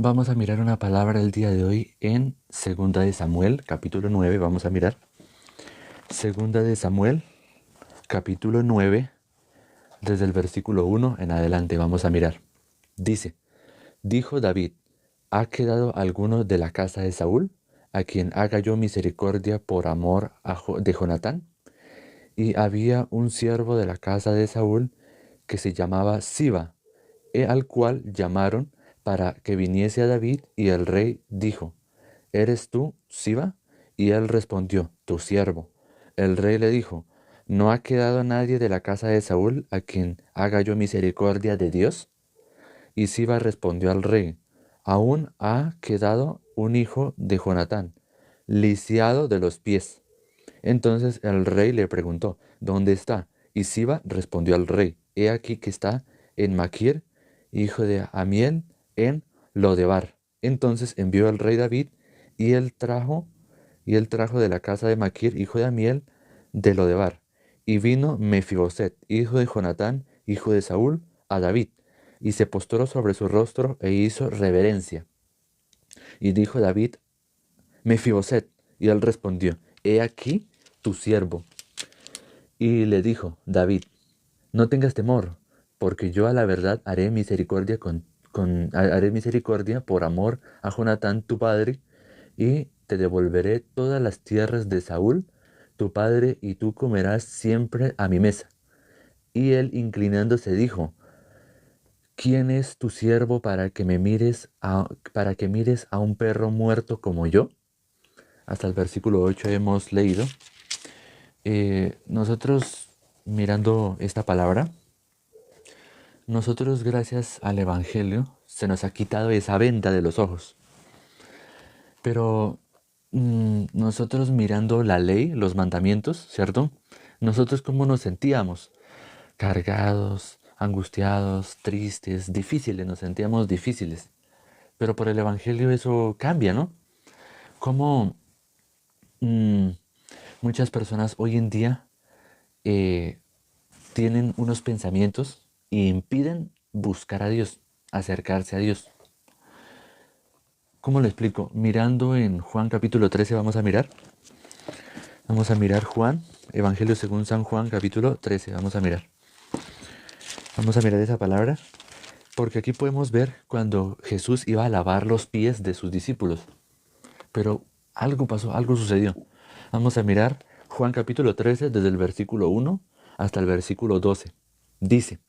Vamos a mirar una palabra el día de hoy en Segunda de Samuel, capítulo 9. Vamos a mirar Segunda de Samuel, capítulo 9, desde el versículo 1 en adelante. Vamos a mirar. Dice, dijo David, ¿ha quedado alguno de la casa de Saúl, a quien haga yo misericordia por amor de Jonatán? Y había un siervo de la casa de Saúl que se llamaba Siba, al cual llamaron para que viniese a David, y el rey dijo, ¿eres tú, Siba? Y él respondió, tu siervo. El rey le dijo, ¿no ha quedado nadie de la casa de Saúl a quien haga yo misericordia de Dios? Y Siba respondió al rey, aún ha quedado un hijo de Jonatán, lisiado de los pies. Entonces el rey le preguntó, ¿dónde está? Y Siba respondió al rey, he aquí que está en Maquir, hijo de Amiel, en Lodebar. Entonces envió el rey David, y él trajo de la casa de Maquir, hijo de Amiel, de Lodebar. Y vino Mefiboset, hijo de Jonatán, hijo de Saúl, a David, y se postró sobre su rostro e hizo reverencia. Y dijo David, Mefiboset, y él respondió, he aquí tu siervo. Y le dijo David, no tengas temor, porque yo a la verdad haré misericordia haré misericordia por amor a Jonatán tu padre, y te devolveré todas las tierras de Saúl tu padre, y tú comerás siempre a mi mesa. Y él inclinándose dijo, ¿quién es tu siervo para que mires a un perro muerto como yo? Hasta el versículo 8 hemos leído. Nosotros mirando esta palabra, nosotros gracias al Evangelio se nos ha quitado esa venda de los ojos. Pero nosotros mirando la ley, los mandamientos, ¿cierto? Nosotros cómo nos sentíamos, cargados, angustiados, tristes, difíciles, nos sentíamos difíciles. Pero por el Evangelio eso cambia, ¿no? Como muchas personas hoy en día eh, tienen unos pensamientos y impiden buscar a Dios, acercarse a Dios. ¿Cómo lo explico? Mirando en Juan capítulo 13 vamos a mirar. Vamos a mirar Juan, Evangelio según San Juan capítulo 13. Vamos a mirar. Vamos a mirar esa palabra. Porque aquí podemos ver cuando Jesús iba a lavar los pies de sus discípulos. Pero algo pasó, algo sucedió. Vamos a mirar Juan capítulo 13 desde el versículo 1 hasta el versículo 12. Dice,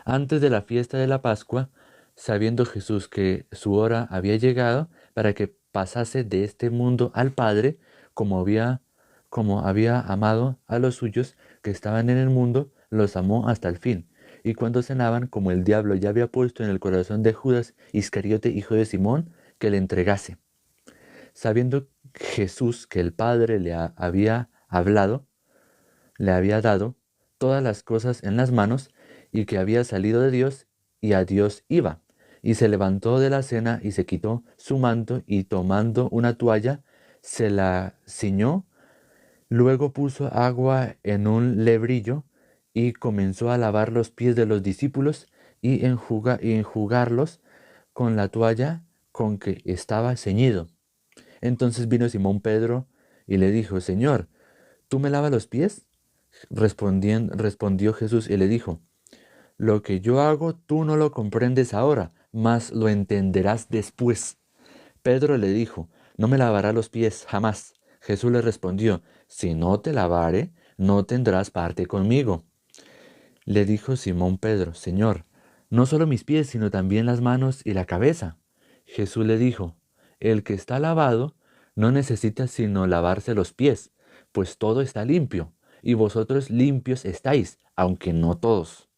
antes de la fiesta de la Pascua, sabiendo Jesús que su hora había llegado para que pasase de este mundo al Padre, como había amado a los suyos que estaban en el mundo, los amó hasta el fin. Y cuando cenaban, como el diablo ya había puesto en el corazón de Judas Iscariote, hijo de Simón, que le entregase. Sabiendo Jesús que el Padre había hablado, le había dado todas las cosas en las manos, y que había salido de Dios y a Dios iba. Y se levantó de la cena y se quitó su manto, y tomando una toalla se la ciñó. Luego puso agua en un lebrillo y comenzó a lavar los pies de los discípulos y enjugarlos con la toalla con que estaba ceñido. Entonces vino Simón Pedro y le dijo, Señor, ¿tú me lavas los pies? Respondió Jesús y le dijo, lo que yo hago tú no lo comprendes ahora, mas lo entenderás después. Pedro le dijo, no me lavará los pies jamás. Jesús le respondió, si no te lavare, no tendrás parte conmigo. Le dijo Simón Pedro, Señor, no solo mis pies, sino también las manos y la cabeza. Jesús le dijo, el que está lavado no necesita sino lavarse los pies, pues todo está limpio, y vosotros limpios estáis, aunque no todos,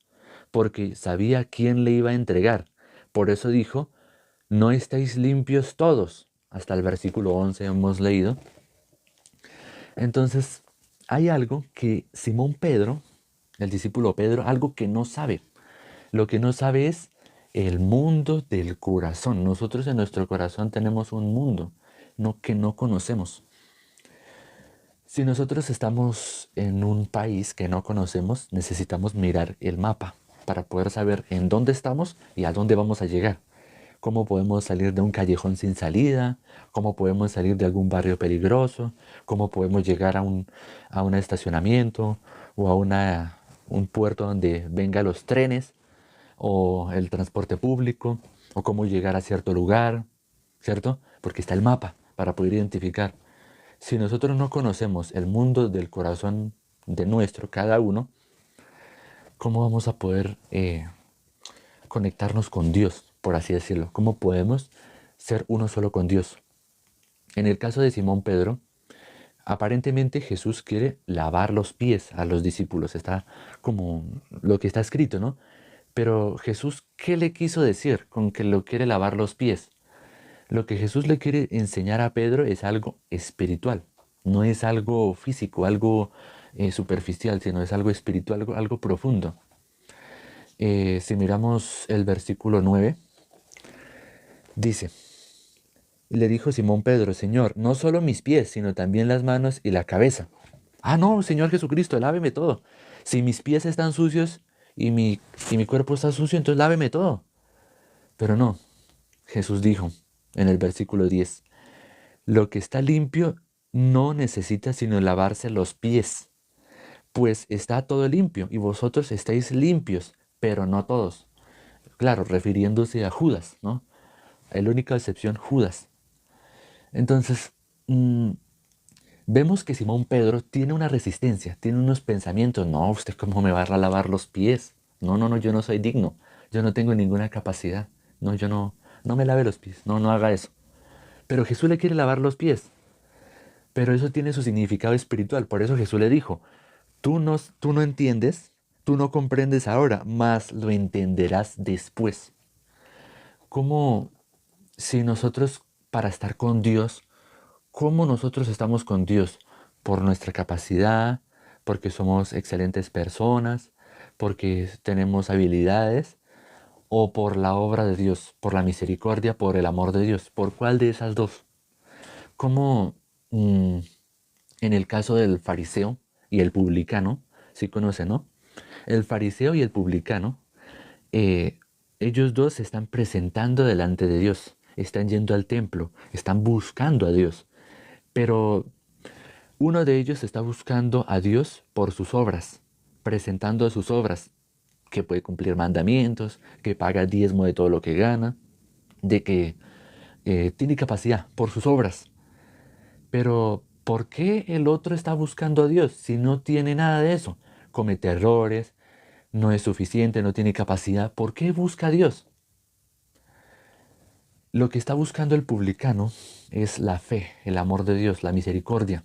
porque sabía quién le iba a entregar. Por eso dijo, no estáis limpios todos. Hasta el versículo 11 hemos leído. Entonces, hay algo que Simón Pedro, el discípulo Pedro, algo que no sabe. Lo que no sabe es el mundo del corazón. Nosotros en nuestro corazón tenemos un mundo que no conocemos. Si nosotros estamos en un país que no conocemos, necesitamos mirar el mapa para poder saber en dónde estamos y a dónde vamos a llegar. cómo podemos salir de un callejón sin salida, cómo podemos salir de algún barrio peligroso, cómo podemos llegar a un estacionamiento o a un puerto donde vengan los trenes o el transporte público, o cómo llegar a cierto lugar, ¿cierto? Porque está el mapa para poder identificar. Si nosotros no conocemos el mundo del corazón de nuestro, cada uno, ¿cómo vamos a poder conectarnos con Dios, por así decirlo? ¿Cómo podemos ser uno solo con Dios? En el caso de Simón Pedro, aparentemente Jesús quiere lavar los pies a los discípulos. Está como lo que está escrito, ¿no? Pero Jesús, ¿qué le quiso decir con que lo quiere lavar los pies? Lo que Jesús le quiere enseñar a Pedro es algo espiritual. No es algo físico, algo superficial, sino es algo espiritual, algo profundo. Si miramos el versículo 9, dice, le dijo Simón Pedro, Señor, no solo mis pies, sino también las manos y la cabeza. Ah, no, Señor Jesucristo, láveme todo. Si mis pies están sucios y mi cuerpo está sucio, entonces láveme todo. Pero no, Jesús dijo en el versículo 10, lo que está limpio no necesita sino lavarse los pies, pues está todo limpio y vosotros estáis limpios, pero no todos. Claro, refiriéndose a Judas, ¿no? La única excepción, Judas. Entonces, vemos que Simón Pedro tiene una resistencia, tiene unos pensamientos. No, ¿usted cómo me va a lavar los pies? No, no, no, yo no soy digno. Yo no tengo ninguna capacidad. No, yo no me lave los pies. No, no haga eso. Pero Jesús le quiere lavar los pies. Pero eso tiene su significado espiritual. Por eso Jesús le dijo, tú no entiendes, tú no comprendes ahora, mas lo entenderás después. Como si nosotros, para estar con Dios, ¿cómo nosotros estamos con Dios? Por nuestra capacidad, porque somos excelentes personas, porque tenemos habilidades, o por la obra de Dios, por la misericordia, por el amor de Dios. ¿Por cuál de esas dos? Como en el caso del fariseo y el publicano, ¿sí conocen, no? El fariseo y el publicano, ellos dos se están presentando delante de Dios, están yendo al templo, están buscando a Dios, pero uno de ellos está buscando a Dios por sus obras, presentando sus obras, que puede cumplir mandamientos, que paga diezmo de todo lo que gana, de que tiene capacidad por sus obras. Pero ¿por qué el otro está buscando a Dios si no tiene nada de eso? Comete errores, no es suficiente, no tiene capacidad. ¿Por qué busca a Dios? Lo que está buscando el publicano es la fe, el amor de Dios, la misericordia.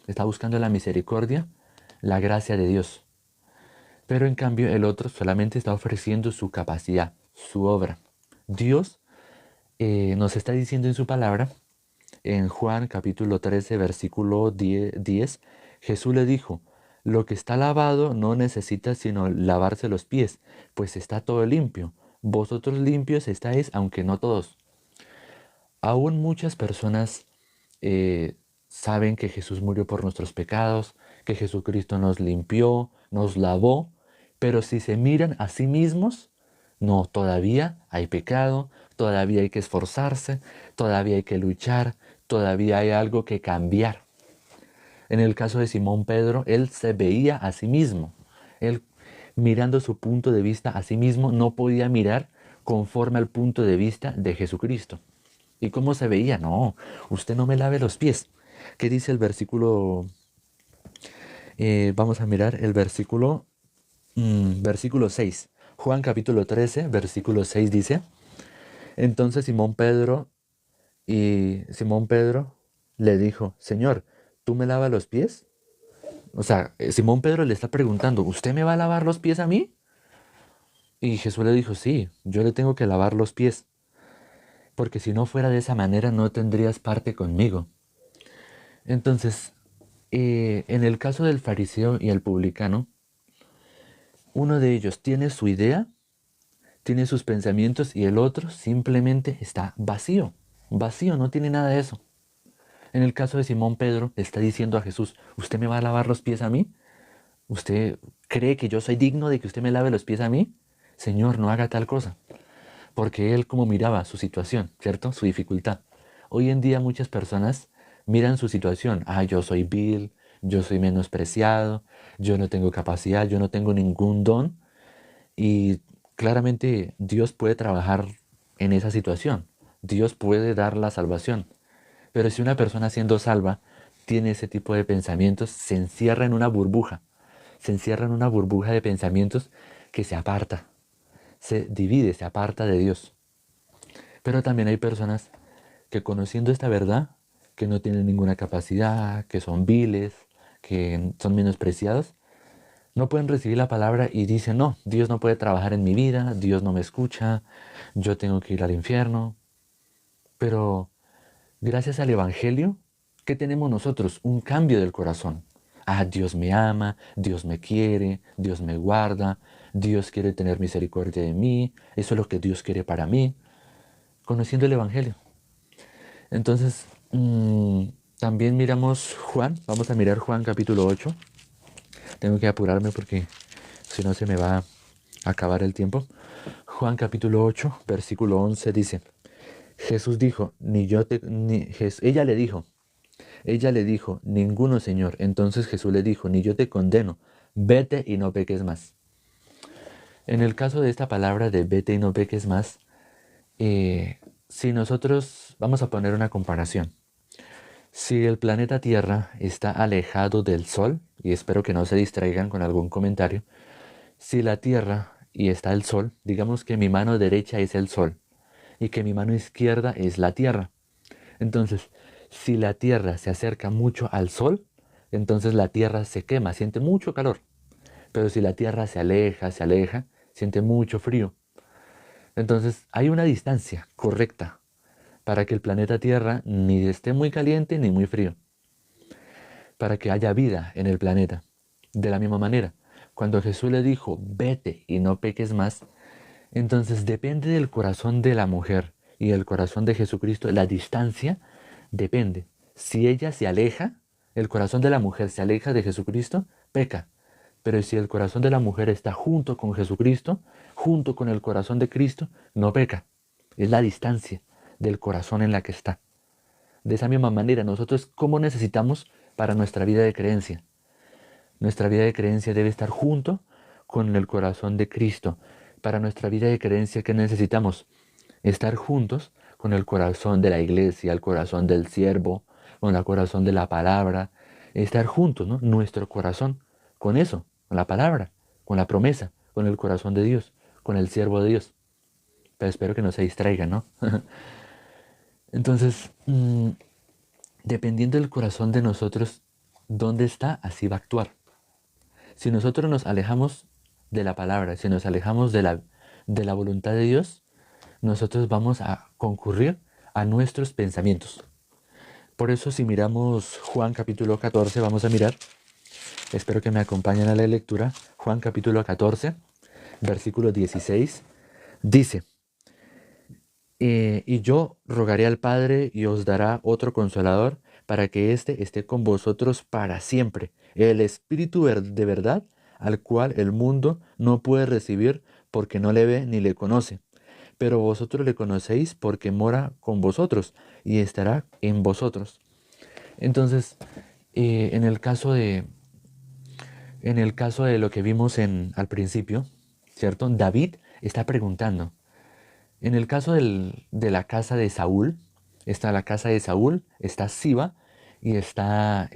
Está buscando la misericordia, la gracia de Dios. Pero en cambio el otro solamente está ofreciendo su capacidad, su obra. Dios nos está diciendo en su palabra, en Juan capítulo 13, versículo 10, Jesús le dijo, lo que está lavado no necesita sino lavarse los pies, pues está todo limpio. Vosotros limpios estáis, aunque no todos. Aún muchas personas saben que Jesús murió por nuestros pecados, que Jesucristo nos limpió, nos lavó, pero si se miran a sí mismos, no, todavía hay pecado, todavía hay que esforzarse, todavía hay que luchar, todavía hay algo que cambiar. En el caso de Simón Pedro, él se veía a sí mismo. Él, mirando su punto de vista a sí mismo, no podía mirar conforme al punto de vista de Jesucristo. ¿Y cómo se veía? No, usted no me lave los pies. ¿Qué dice el versículo? Vamos a mirar el versículo 6. Juan capítulo 13, versículo 6 dice, entonces Simón Pedro le dijo, Señor, ¿tú me lavas los pies? O sea, Simón Pedro le está preguntando, ¿usted me va a lavar los pies a mí? Y Jesús le dijo, sí, yo le tengo que lavar los pies, porque si no fuera de esa manera no tendrías parte conmigo. Entonces, en el caso del fariseo y el publicano, uno de ellos tiene su idea, tiene sus pensamientos y el otro simplemente está vacío, vacío, no tiene nada de eso. En el caso de Simón Pedro, le está diciendo a Jesús, ¿usted me va a lavar los pies a mí? ¿Usted cree que yo soy digno de que usted me lave los pies a mí? Señor, no haga tal cosa. porque él como miraba su situación, ¿cierto? Su dificultad. Hoy en día muchas personas miran su situación. Ah, yo soy vil, yo soy menospreciado, yo no tengo capacidad, yo no tengo ningún don. Y claramente Dios puede trabajar en esa situación. Dios puede dar la salvación. Pero si una persona siendo salva tiene ese tipo de pensamientos, se encierra en una burbuja. Se encierra en una burbuja de pensamientos que se aparta, se divide, se aparta de Dios. Pero también hay personas que conociendo esta verdad, que no tienen ninguna capacidad, que son viles, que son menospreciados, no pueden recibir la palabra y dicen, no, Dios no puede trabajar en mi vida, Dios no me escucha, yo tengo que ir al infierno. Pero gracias al Evangelio, ¿qué tenemos nosotros? Un cambio del corazón. Ah, Dios me ama, Dios me quiere, Dios me guarda, Dios quiere tener misericordia de mí, eso es lo que Dios quiere para mí, conociendo el Evangelio. Entonces, también miramos Juan, vamos a mirar Juan capítulo 8. Tengo que apurarme porque si no se me va a acabar el tiempo. Juan capítulo 8, versículo 11 dice, Jesús dijo, ella le dijo, ninguno, Señor. Entonces Jesús le dijo, ni yo te condeno, vete y no peques más. En el caso de esta palabra de vete y no peques más, si nosotros vamos a poner una comparación, si el planeta Tierra está alejado del Sol, y espero que no se distraigan con algún comentario, si la Tierra y está el Sol, digamos que mi mano derecha es el Sol y que mi mano izquierda es la Tierra. Entonces, si la Tierra se acerca mucho al Sol, entonces la Tierra se quema, siente mucho calor. Pero si la Tierra se aleja, siente mucho frío. Entonces, hay una distancia correcta para que el planeta Tierra ni esté muy caliente ni muy frío, para que haya vida en el planeta. De la misma manera, cuando Jesús le dijo, vete y no peques más, entonces depende del corazón de la mujer y del corazón de Jesucristo, la distancia depende. Si ella se aleja, el corazón de la mujer se aleja de Jesucristo, peca. Pero si el corazón de la mujer está junto con Jesucristo, junto con el corazón de Cristo, no peca. Es la distancia del corazón en la que está. De esa misma manera, nosotros, ¿cómo necesitamos para nuestra vida de creencia? Nuestra vida de creencia debe estar junto con el corazón de Cristo. Para nuestra vida de creencia, ¿qué necesitamos? Estar juntos con el corazón de la iglesia, el corazón del siervo, con el corazón de la palabra. Estar juntos, ¿no? Nuestro corazón con eso, con la palabra, con la promesa, con el corazón de Dios, con el siervo de Dios. Pero espero que no se distraigan, ¿no? Entonces, dependiendo del corazón de nosotros, dónde está, así va a actuar. Si nosotros nos alejamos de la palabra, si nos alejamos de la voluntad de Dios, nosotros vamos a concurrir a nuestros pensamientos. Por eso si miramos Juan capítulo 14, vamos a mirar, espero que me acompañen a la lectura, Juan capítulo 14, versículo 16, dice, y yo rogaré al Padre y os dará otro consolador para que éste esté con vosotros para siempre, el Espíritu de verdad, al cual el mundo no puede recibir porque no le ve ni le conoce. Pero vosotros le conocéis porque mora con vosotros y estará en vosotros. Entonces, en el caso de lo que vimos al principio, ¿cierto? David está preguntando. En el caso de la casa de Saúl, está la casa de Saúl, está Siba y está,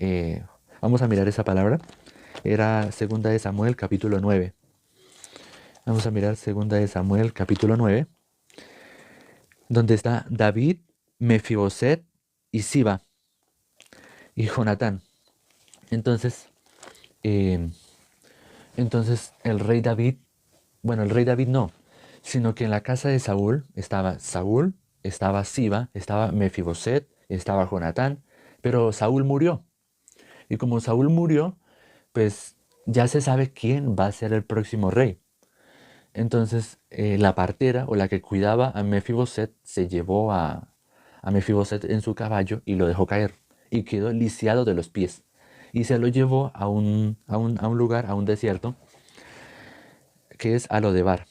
vamos a mirar esa palabra, era segunda de Samuel capítulo 9. Vamos a mirar segunda de Samuel capítulo 9, donde está David, Mefiboset y Siba y Jonatán. Entonces, eh, entonces el rey David, bueno, el rey David no, sino que en la casa de Saúl, estaba Siba, estaba Mefiboset, estaba Jonatán, pero Saúl murió. Y como Saúl murió, pues ya se sabe quién va a ser el próximo rey. Entonces la partera o la que cuidaba a Mefiboset se llevó a Mefiboset en su caballo y lo dejó caer y quedó lisiado de los pies. Y se lo llevó a un lugar, a un desierto, que es Alodebar.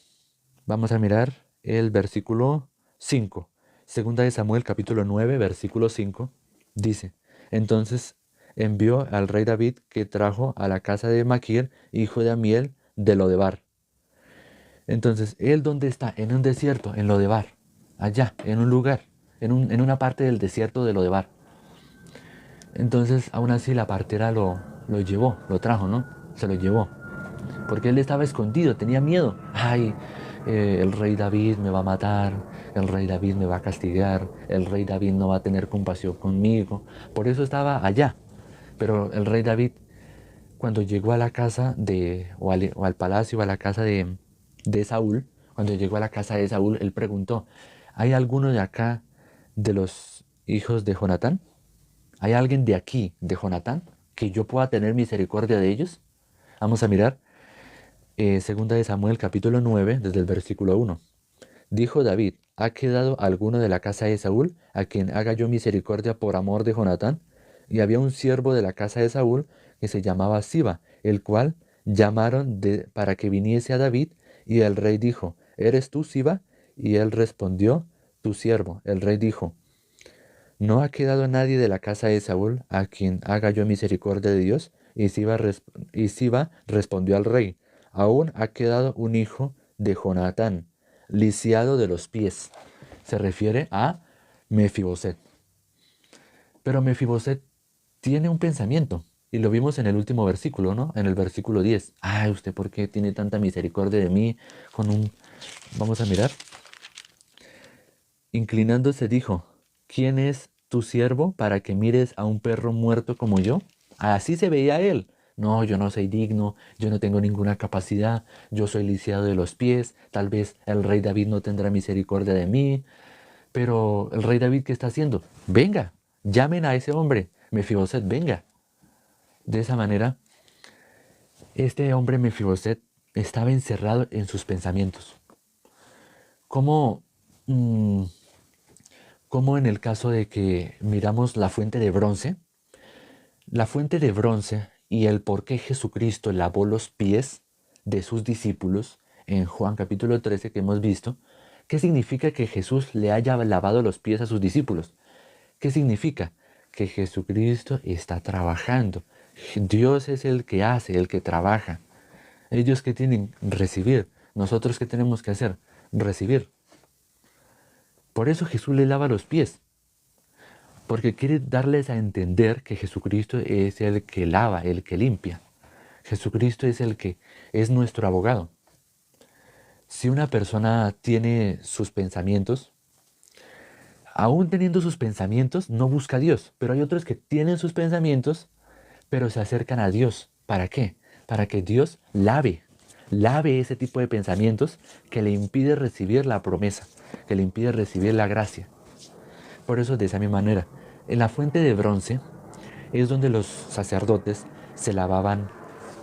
Vamos a mirar el versículo 5. Segunda de Samuel, capítulo 9, versículo 5, dice: Entonces envió al rey David, que trajo a la casa de Maquir, hijo de Amiel, de Lodebar. Entonces, ¿él dónde está? En un desierto, en Lodebar. Allá, en un lugar, en una parte del desierto de Lodebar. Entonces, aún así, la partera lo llevó, lo trajo, ¿no? Se lo llevó. Porque él estaba escondido, tenía miedo. Ay, el rey David me va a matar, el rey David me va a castigar, el rey David no va a tener compasión conmigo. Por eso estaba allá. Pero el rey David, cuando llegó a la casa o al palacio, o a la casa de Saúl, cuando llegó a la casa de Saúl, él preguntó: ¿hay alguno de acá de los hijos de Jonatán? ¿Hay alguien de aquí, de Jonatán, que yo pueda tener misericordia de ellos? Vamos a mirar segunda de Samuel, capítulo 9, desde el versículo 1. Dijo David: ¿ha quedado alguno de la casa de Saúl a quien haga yo misericordia por amor de Jonatán? Y había un siervo de la casa de Saúl que se llamaba Siba, el cual llamaron para que viniese a David, y el rey dijo: ¿eres tú, Siba? Y él respondió: tu siervo. El rey dijo: ¿no ha quedado nadie de la casa de Saúl a quien haga yo misericordia de Dios? Y Siba respondió al rey: aún ha quedado un hijo de Jonatán, lisiado de los pies. Se refiere a Mefiboset. Pero Mefiboset tiene un pensamiento, y lo vimos en el último versículo, ¿no? En el versículo 10. Ay, ¿usted por qué tiene tanta misericordia de mí? Vamos a mirar. Inclinándose dijo: ¿quién es tu siervo para que mires a un perro muerto como yo? Así se veía él. No, yo no soy digno, yo no tengo ninguna capacidad, yo soy lisiado de los pies, tal vez el rey David no tendrá misericordia de mí. Pero el rey David, ¿qué está haciendo? Venga, llamen a ese hombre, Mefiboset, venga. De esa manera, este hombre Mefiboset estaba encerrado en sus pensamientos. ¿Cómo, mm, como en el caso de que miramos la fuente de bronce? La fuente de bronce y el por qué Jesucristo lavó los pies de sus discípulos en Juan capítulo 13 que hemos visto. ¿Qué significa que Jesús le haya lavado los pies a sus discípulos? ¿Qué significa? Que Jesucristo está trabajando. Dios es el que hace, el que trabaja. Ellos que tienen recibir. Nosotros qué tenemos que hacer, recibir. Por eso Jesús le lava los pies. Porque quiere darles a entender que Jesucristo es el que lava, el que limpia. Jesucristo es el que es nuestro abogado. Si una persona tiene sus pensamientos, aún teniendo sus pensamientos, no busca a Dios. Pero hay otros que tienen sus pensamientos, pero se acercan a Dios. ¿Para qué? Para que Dios lave ese tipo de pensamientos que le impide recibir la promesa, que le impide recibir la gracia. Por eso, de esa misma manera, en la fuente de bronce es donde los sacerdotes se lavaban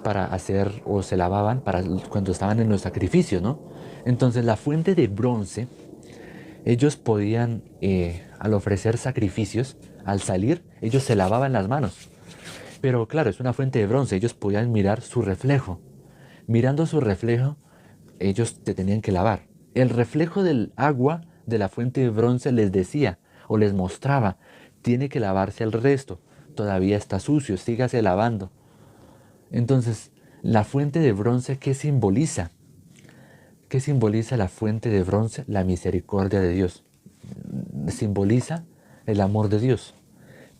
para hacer, o se lavaban para cuando estaban en los sacrificios, ¿no? Entonces, la fuente de bronce, ellos podían, al ofrecer sacrificios, al salir, ellos se lavaban las manos. Pero claro, es una fuente de bronce, ellos podían mirar su reflejo. Mirando su reflejo, ellos te tenían que lavar. El reflejo del agua de la fuente de bronce les decía o les mostraba: tiene que lavarse el resto, todavía está sucio, sígase lavando. Entonces, la fuente de bronce, ¿qué simboliza? ¿Qué simboliza la fuente de bronce? La misericordia de Dios. Simboliza el amor de Dios.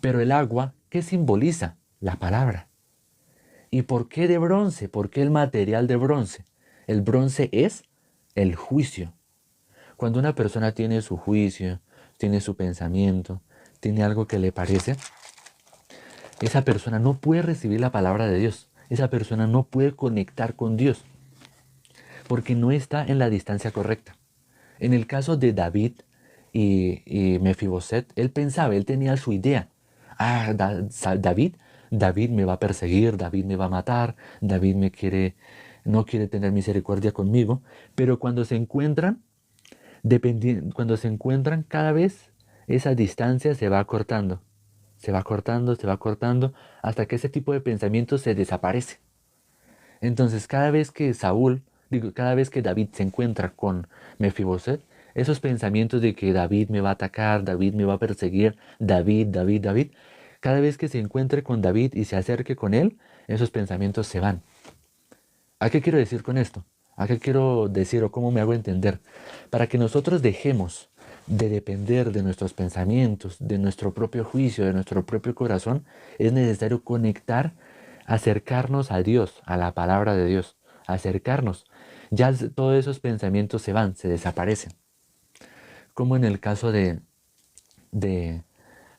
Pero el agua, ¿qué simboliza? La palabra. ¿Y por qué de bronce? ¿Por qué el material de bronce? El bronce es el juicio. Cuando una persona tiene su juicio, tiene su pensamiento, tiene algo que le parece, esa persona no puede recibir la palabra de Dios. Esa persona no puede conectar con Dios, porque no está en la distancia correcta. En el caso de David y Mefiboset, él pensaba, él tenía su idea. David me va a perseguir, David me va a matar, David no quiere tener misericordia conmigo. Pero cuando se encuentran, cada vez esa distancia se va cortando. Se va cortando, se va cortando, hasta que ese tipo de pensamiento se desaparece. Entonces, cada vez que David se encuentra con Mefiboset, esos pensamientos de que David me va a atacar, David me va a perseguir, David, David, David, cada vez que se encuentre con David y se acerque con él, esos pensamientos se van. ¿A qué quiero decir con esto? ¿A qué quiero decir o cómo me hago entender? Para que nosotros dejemos de depender de nuestros pensamientos, de nuestro propio juicio, de nuestro propio corazón, es necesario conectar, acercarnos a Dios, a la palabra de Dios, acercarnos. Ya todos esos pensamientos se van, se desaparecen. Como en el caso de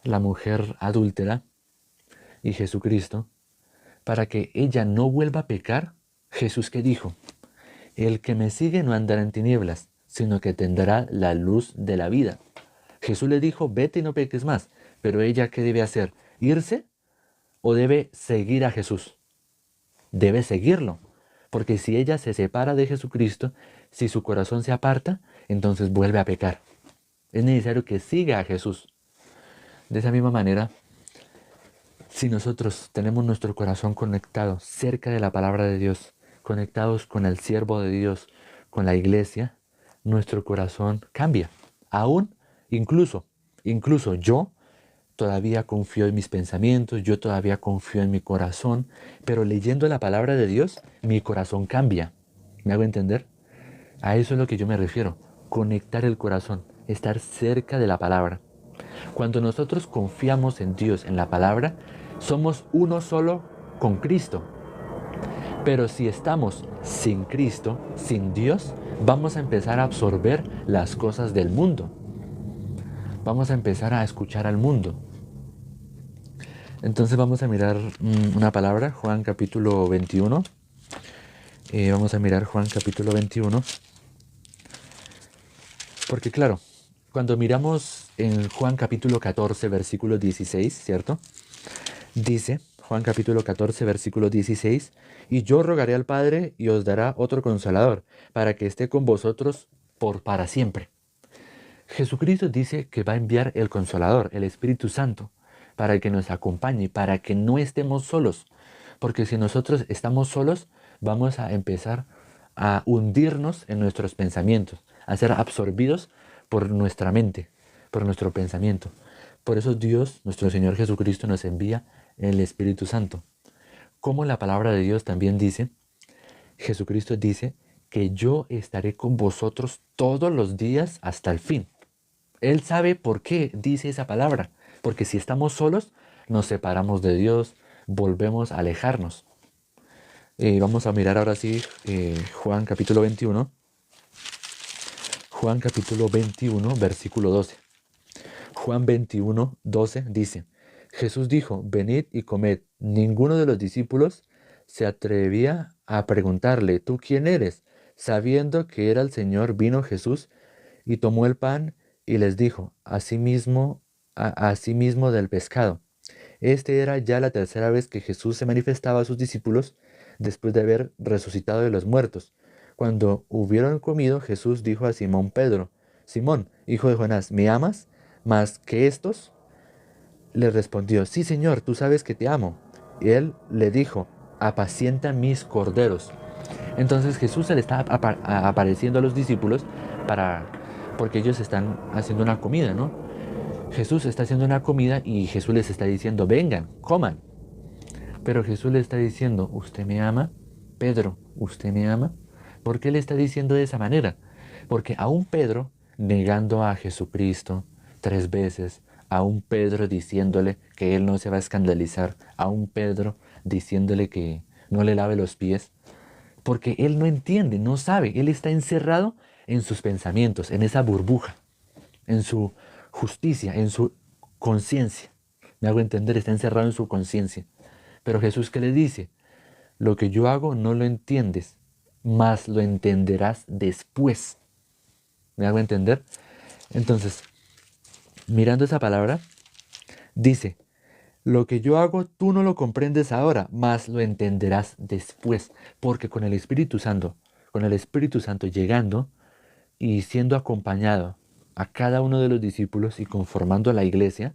la mujer adúltera y Jesucristo, para que ella no vuelva a pecar, Jesús que dijo, el que me sigue no andará en tinieblas, sino que tendrá la luz de la vida. Jesús le dijo, vete y no peques más, pero ella ¿qué debe hacer? ¿Irse o debe seguir a Jesús? Debe seguirlo, porque si ella se separa de Jesucristo, si su corazón se aparta, entonces vuelve a pecar. Es necesario que siga a Jesús. De esa misma manera, si nosotros tenemos nuestro corazón conectado cerca de la palabra de Dios, conectados con el siervo de Dios, con la iglesia, nuestro corazón cambia. Aún, incluso yo todavía confío en mis pensamientos, yo todavía confío en mi corazón, pero leyendo la palabra de Dios, mi corazón cambia. ¿Me hago entender? A eso es lo que yo me refiero, conectar el corazón, estar cerca de la palabra. Cuando nosotros confiamos en Dios, en la palabra, somos uno solo con Cristo. Pero si estamos sin Cristo, sin Dios, vamos a empezar a absorber las cosas del mundo. Vamos a empezar a escuchar al mundo. Entonces vamos a mirar una palabra, Juan capítulo 21. Vamos a mirar Juan capítulo 21. Porque claro, cuando miramos en Juan capítulo 14, versículo 16, ¿cierto? Dice, Juan capítulo 14, versículo 16, y yo rogaré al Padre y os dará otro consolador, para que esté con vosotros para siempre. Jesucristo dice que va a enviar el consolador, el Espíritu Santo, para que nos acompañe, para que no estemos solos. Porque si nosotros estamos solos, vamos a empezar a hundirnos en nuestros pensamientos, a ser absorbidos por nuestra mente, por nuestro pensamiento. Por eso Dios, nuestro Señor Jesucristo, nos envía el Espíritu Santo. Como la palabra de Dios también dice, Jesucristo dice que yo estaré con vosotros todos los días hasta el fin. Él sabe por qué dice esa palabra, porque si estamos solos, nos separamos de Dios, volvemos a alejarnos. Vamos a mirar ahora sí Juan capítulo 21. Juan capítulo 21, versículo 12. Juan 21, 12 dice, Jesús dijo, venid y comed. Ninguno de los discípulos se atrevía a preguntarle, ¿tú quién eres? Sabiendo que era el Señor, vino Jesús y tomó el pan y les dijo, asimismo del pescado. Este era ya la tercera vez que Jesús se manifestaba a sus discípulos después de haber resucitado de los muertos. Cuando hubieron comido, Jesús dijo a Simón Pedro, Simón, hijo de Jonás, ¿me amas más que estos? Le respondió, sí, Señor, tú sabes que te amo. Y él le dijo, apacienta mis corderos. Entonces Jesús se le está apareciendo a los discípulos porque ellos están haciendo una comida, ¿no? Jesús está haciendo una comida y Jesús les está diciendo, vengan, coman. Pero Jesús le está diciendo, ¿usted me ama? Pedro, ¿usted me ama? ¿Por qué le está diciendo de esa manera? Porque aún Pedro, negando a Jesucristo 3 veces, aún Pedro diciéndole que él no se va a escandalizar, aún Pedro diciéndole que no le lave los pies, porque él no entiende, no sabe, él está encerrado en sus pensamientos, en esa burbuja, en su justicia, en su conciencia. Me hago entender, está encerrado en su conciencia. Pero Jesús, ¿qué le dice? Lo que yo hago no lo entiendes, mas lo entenderás después. ¿Me hago entender? Entonces, mirando esa palabra, dice, lo que yo hago tú no lo comprendes ahora, mas lo entenderás después. Porque con el Espíritu Santo llegando y siendo acompañado a cada uno de los discípulos y conformando la iglesia,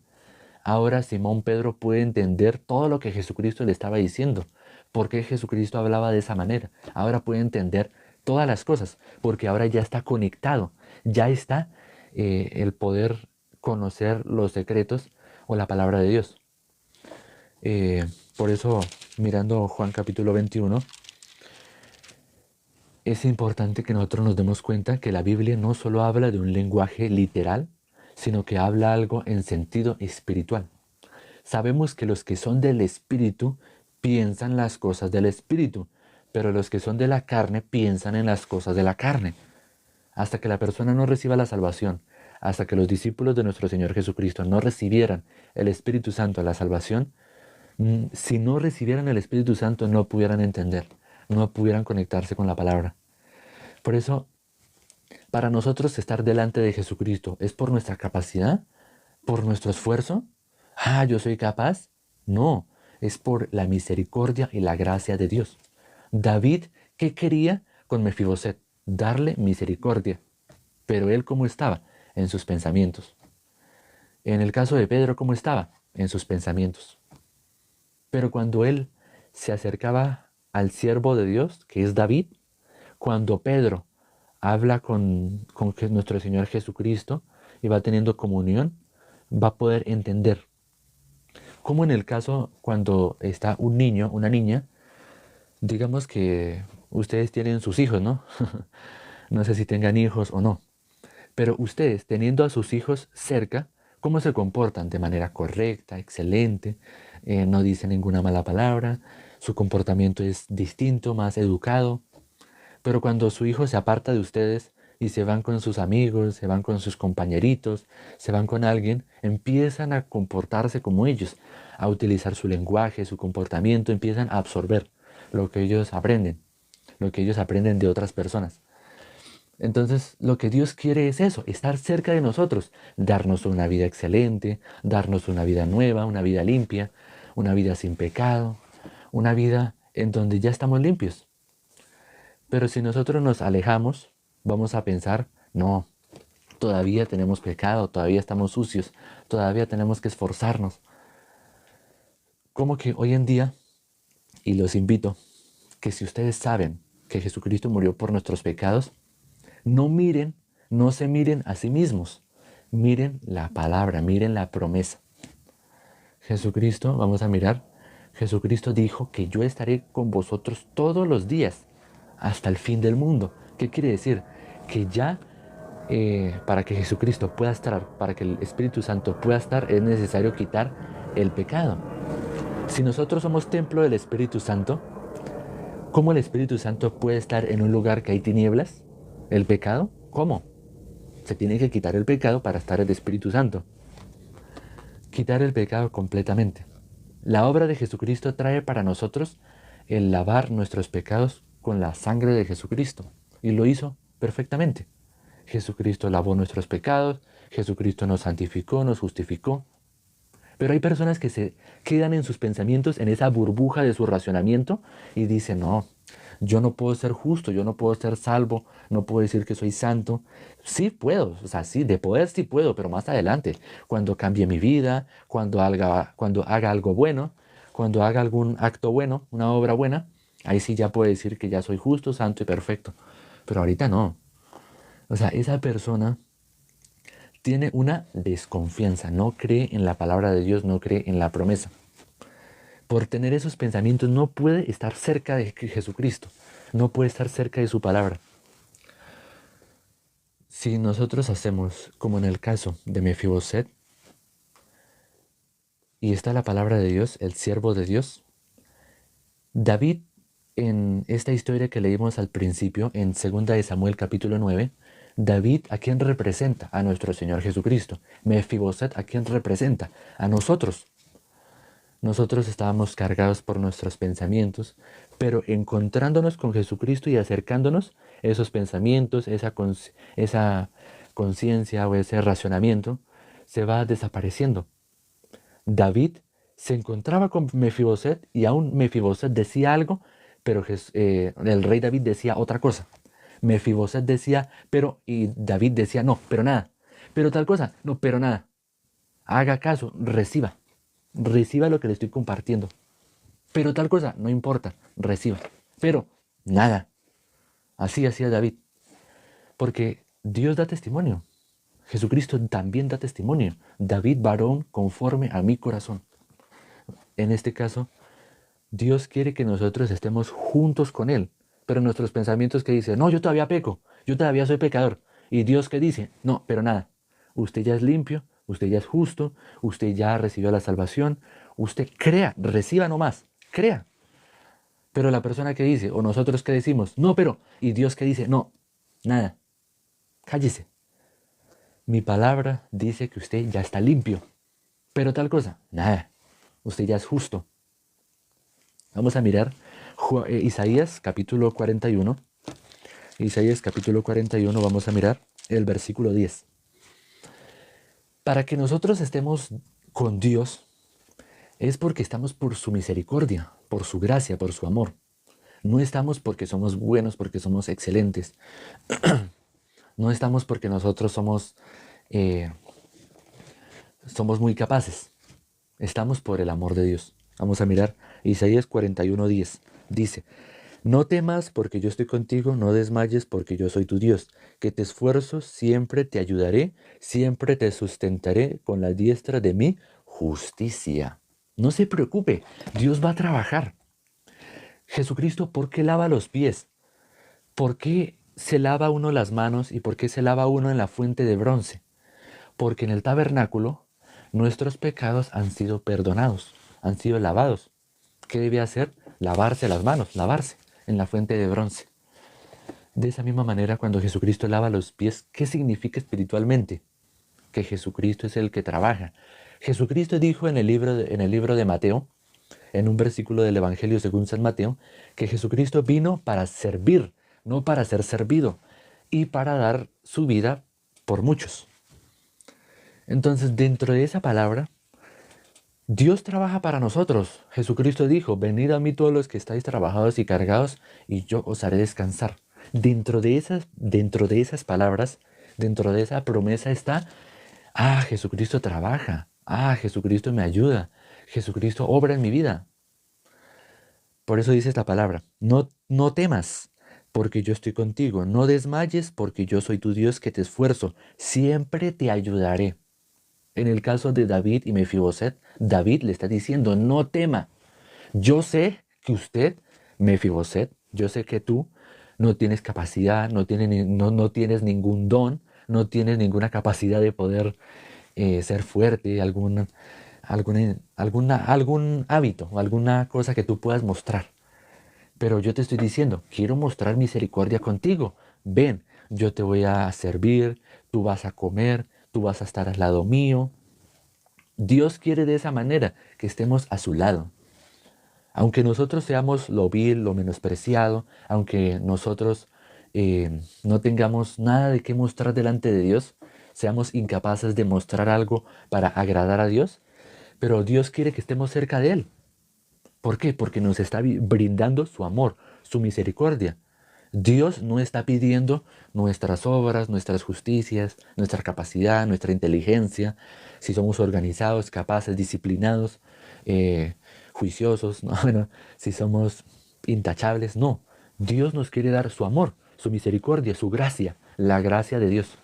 ahora Simón Pedro puede entender todo lo que Jesucristo le estaba diciendo. ¿Por qué Jesucristo hablaba de esa manera? Ahora puede entender todas las cosas, porque ahora ya está conectado, ya está el poder conocer los secretos o la palabra de Dios. Por eso, mirando Juan capítulo 21, es importante que nosotros nos demos cuenta que la Biblia no solo habla de un lenguaje literal, sino que habla algo en sentido espiritual. Sabemos que los que son del Espíritu piensan las cosas del Espíritu, pero los que son de la carne piensan en las cosas de la carne. Hasta que la persona no reciba la salvación, hasta que los discípulos de nuestro Señor Jesucristo no recibieran el Espíritu Santo, la salvación, si no recibieran el Espíritu Santo no pudieran entender, no pudieran conectarse con la palabra. Por eso, para nosotros estar delante de Jesucristo, ¿es por nuestra capacidad? ¿Por nuestro esfuerzo? Ah, yo soy capaz. No, es por la misericordia y la gracia de Dios. David, ¿qué quería con Mefiboset? Darle misericordia. Pero él, ¿cómo estaba? En sus pensamientos. En el caso de Pedro, ¿cómo estaba? En sus pensamientos. Pero cuando él se acercaba al siervo de Dios, que es David, cuando Pedro habla con nuestro Señor Jesucristo y va teniendo comunión, va a poder entender. Como en el caso cuando está un niño, una niña, digamos que ustedes tienen sus hijos, ¿no? No sé si tengan hijos o no. Pero ustedes, teniendo a sus hijos cerca, ¿cómo se comportan? De manera correcta, excelente, no dicen ninguna mala palabra, su comportamiento es distinto, más educado. Pero cuando su hijo se aparta de ustedes y se van con sus amigos, se van con sus compañeritos, se van con alguien, empiezan a comportarse como ellos, a utilizar su lenguaje, su comportamiento, empiezan a absorber lo que ellos aprenden de otras personas. Entonces, lo que Dios quiere es eso, estar cerca de nosotros, darnos una vida excelente, darnos una vida nueva, una vida limpia, una vida sin pecado, una vida en donde ya estamos limpios. Pero si nosotros nos alejamos, vamos a pensar, no, todavía tenemos pecado, todavía estamos sucios, todavía tenemos que esforzarnos. Como que hoy en día, y los invito, que si ustedes saben que Jesucristo murió por nuestros pecados, no se miren a sí mismos, miren la palabra, miren la promesa. Jesucristo, vamos a mirar, Jesucristo dijo que yo estaré con vosotros todos los días, hasta el fin del mundo. ¿Qué quiere decir? Que ya para que Jesucristo pueda estar, para que el Espíritu Santo pueda estar, es necesario quitar el pecado. Si nosotros somos templo del Espíritu Santo, ¿cómo el Espíritu Santo puede estar en un lugar que hay tinieblas? ¿El pecado? ¿Cómo? Se tiene que quitar el pecado para estar el Espíritu Santo. Quitar el pecado completamente. La obra de Jesucristo trae para nosotros el lavar nuestros pecados con la sangre de Jesucristo. Y lo hizo perfectamente. Jesucristo lavó nuestros pecados, Jesucristo nos santificó, nos justificó. Pero hay personas que se quedan en sus pensamientos, en esa burbuja de su racionamiento y dicen, no, yo no puedo ser justo, yo no puedo ser salvo, no puedo decir que soy santo. Sí puedo, o sea, sí, de poder sí puedo, pero más adelante, cuando cambie mi vida, cuando haga algo bueno, cuando haga algún acto bueno, una obra buena, ahí sí ya puedo decir que ya soy justo, santo y perfecto. Pero ahorita no. O sea, esa persona tiene una desconfianza, no cree en la palabra de Dios, no cree en la promesa. Por tener esos pensamientos no puede estar cerca de Jesucristo, no puede estar cerca de su palabra. Si nosotros hacemos como en el caso de Mefiboset, y está la palabra de Dios, el siervo de Dios, David, en esta historia que leímos al principio, en 2 de Samuel capítulo 9, David, ¿a quién representa? A nuestro Señor Jesucristo. Mefiboset, ¿a quién representa? A nosotros. Nosotros estábamos cargados por nuestros pensamientos, pero encontrándonos con Jesucristo y acercándonos, esos pensamientos, esa conciencia o ese racionamiento, se va desapareciendo. David se encontraba con Mefiboset y aún Mefiboset decía algo, pero el rey David decía otra cosa. Mefiboset decía, pero, y David decía, no, pero nada. Pero tal cosa, no, pero nada. Haga caso, reciba lo que le estoy compartiendo. Pero tal cosa, no importa, reciba. Pero nada. Así hacía David. Porque Dios da testimonio. Jesucristo también da testimonio. David, varón conforme a mi corazón. En este caso, Dios quiere que nosotros estemos juntos con Él. Pero nuestros pensamientos que dicen, no, yo todavía peco, yo todavía soy pecador. Y Dios que dice, no, pero nada, usted ya es limpio, usted ya es justo, usted ya recibió la salvación, usted crea, reciba nomás, crea. Pero la persona que dice, o nosotros que decimos, no, pero, y Dios que dice, no, nada, cállese. Mi palabra dice que usted ya está limpio, pero tal cosa, nada, usted ya es justo. Vamos a mirar Isaías capítulo 41. Isaías capítulo 41, vamos a mirar el versículo 10. Para que nosotros estemos con Dios es porque estamos por su misericordia, por su gracia, por su amor. No estamos porque somos buenos, porque somos excelentes. No estamos porque nosotros somos muy capaces. Estamos por el amor de Dios. Vamos a mirar Isaías 41:10. Dice, no temas porque yo estoy contigo, no desmayes porque yo soy tu Dios, que te esfuerzo, siempre te ayudaré, siempre te sustentaré con la diestra de mi justicia. No se preocupe, Dios va a trabajar. Jesucristo, ¿por qué lava los pies? ¿Por qué se lava uno las manos y por qué se lava uno en la fuente de bronce? Porque en el tabernáculo nuestros pecados han sido perdonados, han sido lavados. ¿Qué debe hacer? Lavarse las manos, lavarse en la fuente de bronce. De esa misma manera, cuando Jesucristo lava los pies, ¿qué significa espiritualmente? Que Jesucristo es el que trabaja. Jesucristo dijo en el libro de Mateo, en un versículo del Evangelio según San Mateo, que Jesucristo vino para servir, no para ser servido, y para dar su vida por muchos. Entonces, dentro de esa palabra, Dios trabaja para nosotros. Jesucristo dijo, venid a mí todos los que estáis trabajados y cargados, y yo os haré descansar. Dentro de esas palabras, dentro de esa promesa está, Jesucristo trabaja, Jesucristo me ayuda, Jesucristo obra en mi vida. Por eso dice esta palabra, no temas, porque yo estoy contigo, no desmayes, porque yo soy tu Dios que te esfuerzo, siempre te ayudaré. En el caso de David y Mefiboset, David le está diciendo, no tema. Yo sé que usted, Mefiboset, yo sé que tú no tienes capacidad, no tienes ningún don, no tienes ninguna capacidad de poder ser fuerte, algún hábito o alguna cosa que tú puedas mostrar. Pero yo te estoy diciendo, quiero mostrar misericordia contigo. Ven, yo te voy a servir, tú vas a comer, tú vas a estar al lado mío. Dios quiere de esa manera que estemos a su lado. Aunque nosotros seamos lo vil, lo menospreciado, aunque nosotros no tengamos nada de qué mostrar delante de Dios, seamos incapaces de mostrar algo para agradar a Dios, pero Dios quiere que estemos cerca de Él. ¿Por qué? Porque nos está brindando su amor, su misericordia. Dios no está pidiendo nuestras obras, nuestras justicias, nuestra capacidad, nuestra inteligencia, si somos organizados, capaces, disciplinados, juiciosos, ¿no? Bueno, si somos intachables, no. Dios nos quiere dar su amor, su misericordia, su gracia, la gracia de Dios.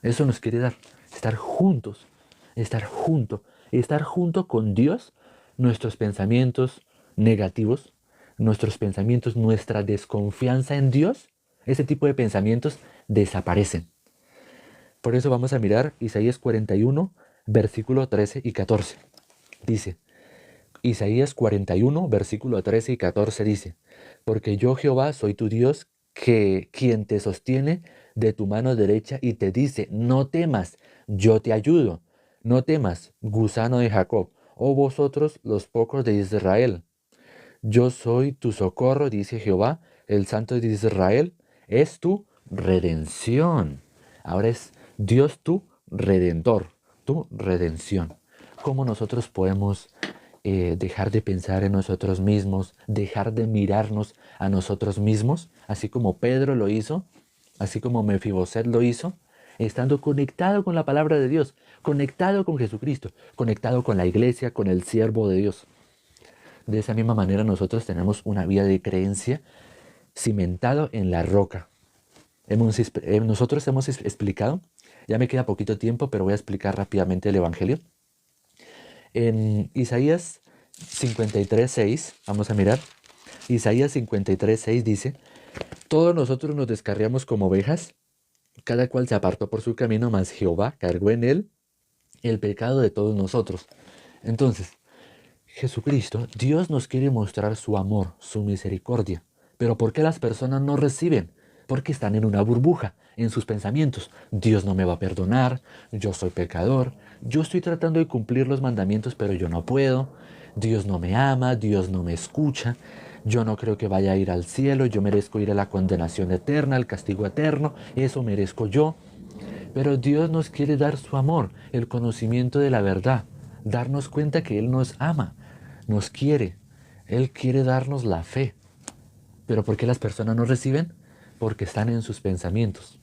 Eso nos quiere dar, estar juntos, estar junto con Dios, nuestros pensamientos negativos, nuestros pensamientos, nuestra desconfianza en Dios, ese tipo de pensamientos desaparecen. Por eso vamos a mirar Isaías 41, versículo 13 y 14. Dice, Isaías 41, versículo 13 y 14 dice, porque yo Jehová soy tu Dios, quien te sostiene de tu mano derecha y te dice, no temas, yo te ayudo, no temas, gusano de Jacob, oh vosotros los pocos de Israel. Yo soy tu socorro, dice Jehová, el Santo de Israel, es tu redención. Ahora es Dios tu redentor, tu redención. ¿Cómo nosotros podemos dejar de pensar en nosotros mismos, dejar de mirarnos a nosotros mismos, así como Pedro lo hizo, así como Mefiboset lo hizo, estando conectado con la palabra de Dios, conectado con Jesucristo, conectado con la iglesia, con el siervo de Dios? De esa misma manera nosotros tenemos una vida de creencia cimentado en la roca. Nosotros hemos explicado Ya me queda poquito tiempo, pero voy a explicar rápidamente el Evangelio. En Isaías 53:6, vamos a mirar. Isaías 53:6 dice: todos nosotros nos descarriamos como ovejas, cada cual se apartó por su camino, mas Jehová cargó en él el pecado de todos nosotros. Entonces, Jesucristo, Dios nos quiere mostrar su amor, su misericordia. Pero ¿por qué las personas no reciben? Porque están en una burbuja, en sus pensamientos. Dios no me va a perdonar, yo soy pecador, yo estoy tratando de cumplir los mandamientos, pero yo no puedo. Dios no me ama, Dios no me escucha, yo no creo que vaya a ir al cielo, yo merezco ir a la condenación eterna, al castigo eterno, eso merezco yo. Pero Dios nos quiere dar su amor, el conocimiento de la verdad, darnos cuenta que Él nos ama, nos quiere. Él quiere darnos la fe. ¿Pero por qué las personas no reciben? Porque están en sus pensamientos.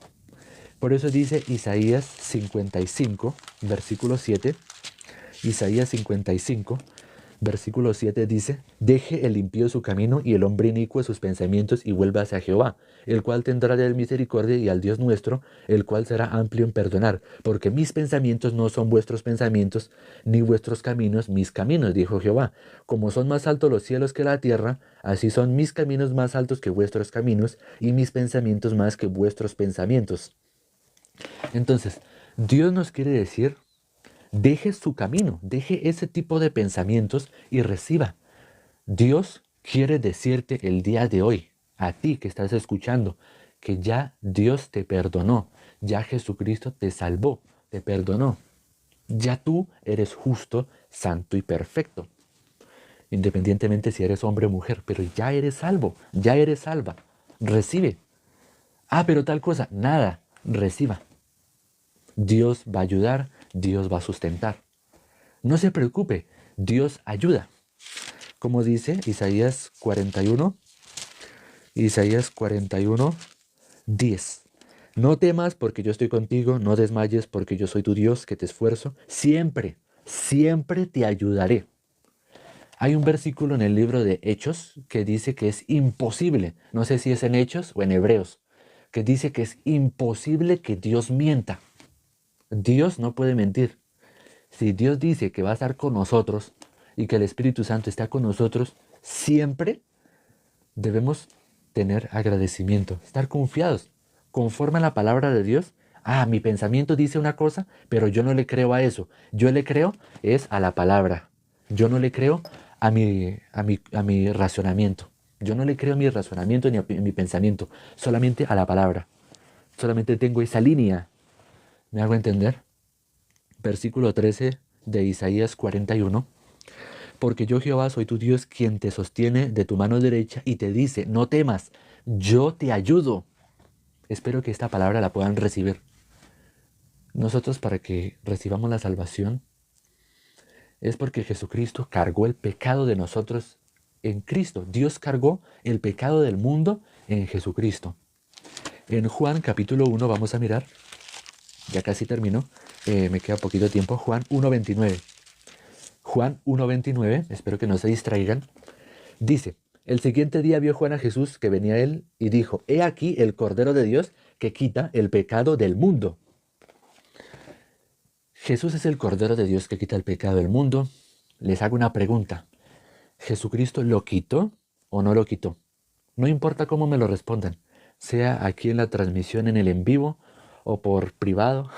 Por eso dice Isaías 55, versículo 7. Isaías 55, versículo 7 dice: deje el impío su camino y el hombre inicuo sus pensamientos y vuelva hacia Jehová, el cual tendrá de él misericordia, y al Dios nuestro, el cual será amplio en perdonar, porque mis pensamientos no son vuestros pensamientos, ni vuestros caminos mis caminos, dijo Jehová. Como son más altos los cielos que la tierra, así son mis caminos más altos que vuestros caminos, y mis pensamientos más que vuestros pensamientos. Entonces, Dios nos quiere decir: deje su camino, deje ese tipo de pensamientos y reciba. Dios quiere decirte el día de hoy, a ti que estás escuchando, que ya Dios te perdonó, ya Jesucristo te salvó, te perdonó. Ya tú eres justo, santo y perfecto, independientemente si eres hombre o mujer, pero ya eres salvo, ya eres salva. Recibe. Ah, pero tal cosa, nada, reciba. Dios va a ayudar, Dios va a sustentar. No se preocupe, Dios ayuda. Como dice Isaías 41, Isaías 41, 10. No temas porque yo estoy contigo, no desmayes porque yo soy tu Dios que te esfuerzo. Siempre, siempre te ayudaré. Hay un versículo en el libro de Hechos que dice que es imposible, no sé si es en Hechos o en Hebreos, que dice que es imposible que Dios mienta. Dios no puede mentir. Si Dios dice que va a estar con nosotros y que el Espíritu Santo está con nosotros, siempre debemos tener agradecimiento, estar confiados, conforme a la palabra de Dios. Ah, mi pensamiento dice una cosa, pero yo no le creo a eso. Yo le creo es a la palabra. Yo no le creo a mi razonamiento. Yo no le creo a mi razonamiento ni a mi pensamiento, solamente a la palabra. Solamente tengo esa línea. ¿Me hago entender? Versículo 13 de Isaías 41. Porque yo Jehová soy tu Dios, quien te sostiene de tu mano derecha y te dice: no temas, yo te ayudo. Espero que esta palabra la puedan recibir. Nosotros, para que recibamos la salvación, es porque Jesucristo cargó el pecado de nosotros en Cristo. Dios cargó el pecado del mundo en Jesucristo. En Juan capítulo 1 vamos a mirar, ya casi termino, me queda poquito tiempo. Juan 1:29. Juan 1:29, espero que no se distraigan. Dice: el siguiente día vio Juan a Jesús que venía a él y dijo: he aquí el Cordero de Dios que quita el pecado del mundo. Jesús es el Cordero de Dios que quita el pecado del mundo. Les hago una pregunta: ¿Jesucristo lo quitó o no lo quitó? No importa cómo me lo respondan, sea aquí en la transmisión en el en vivo, o por privado,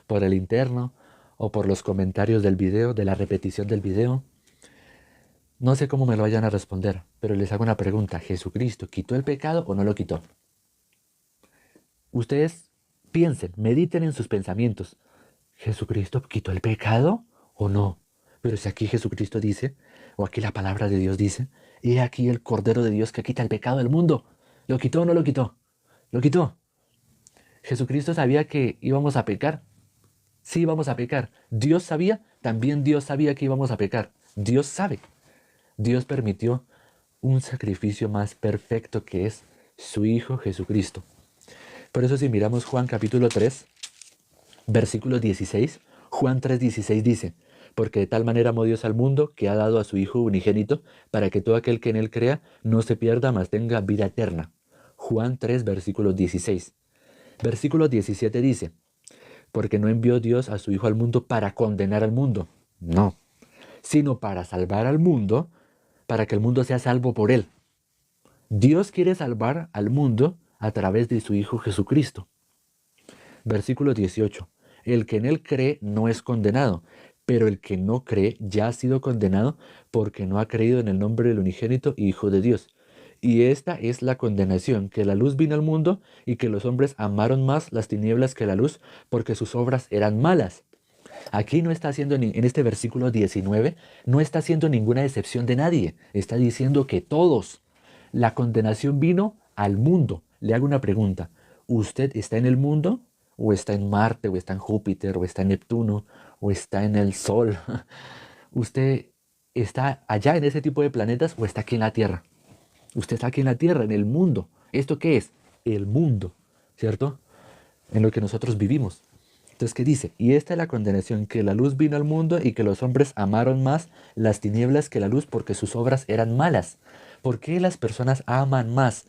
por el interno, o por los comentarios del video, de la repetición del video. No sé cómo me lo vayan a responder, pero les hago una pregunta: ¿Jesucristo quitó el pecado o no lo quitó? Ustedes piensen, mediten en sus pensamientos. ¿Jesucristo quitó el pecado o no? Pero si aquí Jesucristo dice, o aquí la palabra de Dios dice: he aquí el Cordero de Dios que quita el pecado del mundo. ¿Lo quitó o no lo quitó? Lo quitó. Jesucristo sabía que íbamos a pecar. Sí, íbamos a pecar. Dios sabía, también Dios sabía que íbamos a pecar. Dios sabe. Dios permitió un sacrificio más perfecto, que es su Hijo Jesucristo. Por eso, si miramos Juan capítulo 3, versículo 16, Juan 3:16 dice: porque de tal manera amó Dios al mundo, que ha dado a su Hijo unigénito, para que todo aquel que en él crea no se pierda, mas tenga vida eterna. Juan 3, versículo 16. Versículo 17 dice: porque no envió Dios a su Hijo al mundo para condenar al mundo, no, sino para salvar al mundo, para que el mundo sea salvo por él. Dios quiere salvar al mundo a través de su Hijo Jesucristo. Versículo 18. El que en él cree no es condenado, pero el que no cree ya ha sido condenado porque no ha creído en el nombre del unigénito Hijo de Dios. Y esta es la condenación, que la luz vino al mundo y que los hombres amaron más las tinieblas que la luz porque sus obras eran malas. Aquí no está haciendo, en este versículo 19, no está haciendo ninguna excepción de nadie. Está diciendo que todos. La condenación vino al mundo. Le hago una pregunta. ¿Usted está en el mundo? ¿O está en Marte? ¿O está en Júpiter? ¿O está en Neptuno? ¿O está en el Sol? ¿Usted está allá en ese tipo de planetas o está aquí en la Tierra? Usted está aquí en la Tierra, en el mundo. ¿Esto qué es? El mundo, ¿cierto? En lo que nosotros vivimos. Entonces, ¿qué dice? Y esta es la condenación, que la luz vino al mundo y que los hombres amaron más las tinieblas que la luz porque sus obras eran malas. ¿Por qué las personas aman más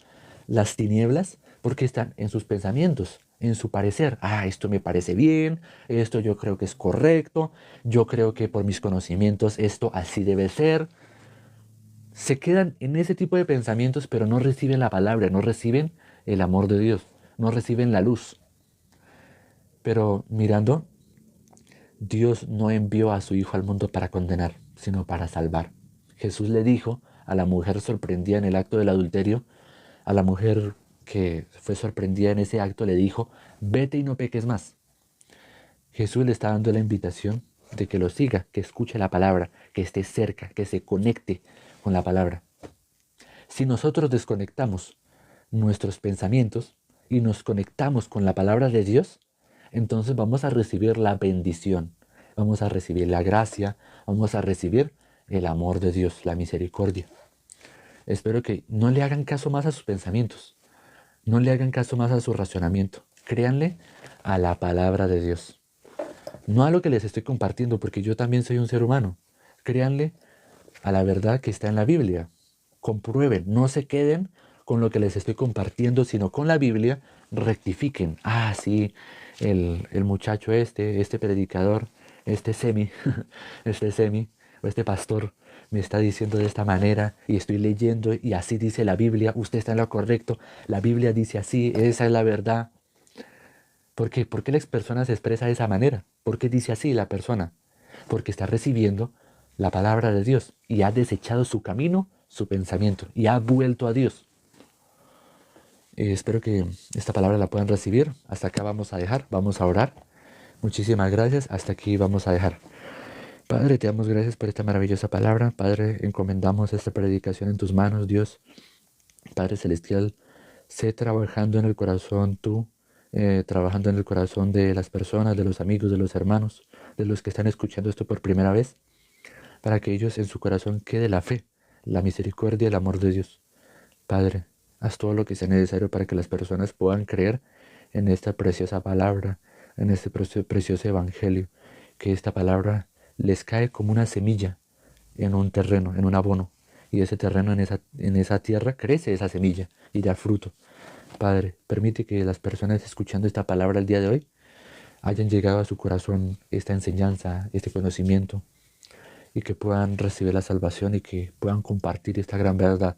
las tinieblas? Porque están en sus pensamientos, en su parecer. Ah, esto me parece bien, esto yo creo que es correcto, yo creo que por mis conocimientos esto así debe ser. Se quedan en ese tipo de pensamientos, pero no reciben la palabra, no reciben el amor de Dios, no reciben la luz. Pero mirando, Dios no envió a su Hijo al mundo para condenar, sino para salvar. Jesús le dijo a la mujer sorprendida en el acto del adulterio, a la mujer que fue sorprendida en ese acto, le dijo, vete y no peques más. Jesús le está dando la invitación de que lo siga, que escuche la palabra, que esté cerca, que se conecte con la palabra. Si nosotros desconectamos nuestros pensamientos y nos conectamos con la palabra de Dios, entonces vamos a recibir la bendición, vamos a recibir la gracia, vamos a recibir el amor de Dios, la misericordia. Espero que no le hagan caso más a sus pensamientos, no le hagan caso más a su racionamiento. Créanle a la palabra de Dios, no a lo que les estoy compartiendo, porque yo también soy un ser humano. Créanle a la verdad que está en la Biblia. Comprueben, no se queden con lo que les estoy compartiendo, sino con la Biblia, rectifiquen. Ah, sí, el muchacho este predicador, este semi, este semi, o este pastor, me está diciendo de esta manera y estoy leyendo y así dice la Biblia, usted está en lo correcto, la Biblia dice así, esa es la verdad. ¿Por qué? ¿Por qué la persona se expresa de esa manera? ¿Por qué dice así la persona? Porque está recibiendo la palabra de Dios y ha desechado su camino, su pensamiento y ha vuelto a Dios. Espero que esta palabra la puedan recibir. Hasta acá vamos a dejar, vamos a orar. Muchísimas gracias, hasta aquí vamos a dejar. Padre, te damos gracias por esta maravillosa palabra. Padre, encomendamos esta predicación en tus manos, Dios. Padre Celestial, sé trabajando en el corazón tú, trabajando en el corazón de las personas, de los amigos, de los hermanos, de los que están escuchando esto por primera vez, para que ellos en su corazón quede la fe, la misericordia y el amor de Dios. Padre, haz todo lo que sea necesario para que las personas puedan creer en esta preciosa palabra, en este precioso evangelio, que esta palabra les cae como una semilla en un terreno, en un abono, y ese terreno, en esa tierra, crece esa semilla y da fruto. Padre, permite que las personas escuchando esta palabra el día de hoy hayan llegado a su corazón esta enseñanza, este conocimiento, y que puedan recibir la salvación y que puedan compartir esta gran verdad.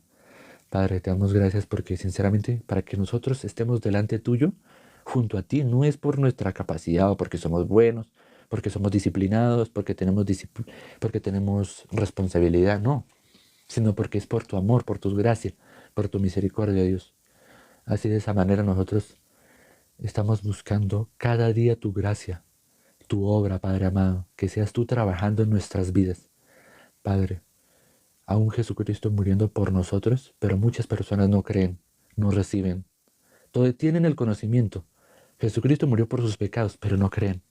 Padre, te damos gracias porque sinceramente para que nosotros estemos delante tuyo, junto a ti, no es por nuestra capacidad o porque somos buenos, porque somos disciplinados, porque tenemos responsabilidad, no, sino porque es por tu amor, por tu gracia, por tu misericordia, Dios. Así de esa manera nosotros estamos buscando cada día tu gracia, tu obra, Padre amado, que seas tú trabajando en nuestras vidas. Padre, aún Jesucristo muriendo por nosotros, pero muchas personas no creen, no reciben. Todos tienen el conocimiento. Jesucristo murió por sus pecados, pero no creen.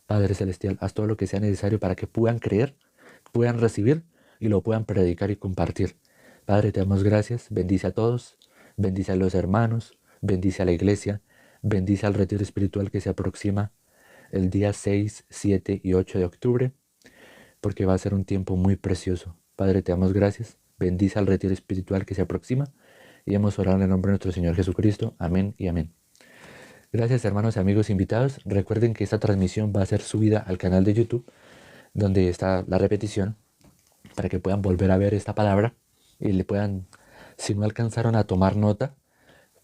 Padre Celestial, haz todo lo que sea necesario para que puedan creer, puedan recibir y lo puedan predicar y compartir. Padre, te damos gracias, bendice a todos, bendice a los hermanos, bendice a la iglesia, bendice al retiro espiritual que se aproxima el día 6, 7 y 8 de octubre, porque va a ser un tiempo muy precioso. Padre, te damos gracias, bendice al retiro espiritual que se aproxima y hemos orado en el nombre de nuestro Señor Jesucristo. Amén y amén. Gracias hermanos y amigos invitados. Recuerden que esta transmisión va a ser subida al canal de YouTube, donde está la repetición, para que puedan volver a ver esta palabra y le puedan, si no alcanzaron a tomar nota,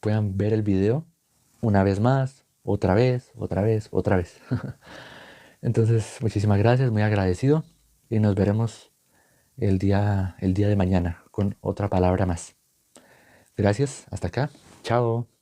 puedan ver el video una vez más, otra vez, otra vez, otra vez. Entonces, muchísimas gracias, muy agradecido y nos veremos el día de mañana con otra palabra más. Gracias, hasta acá. Chao.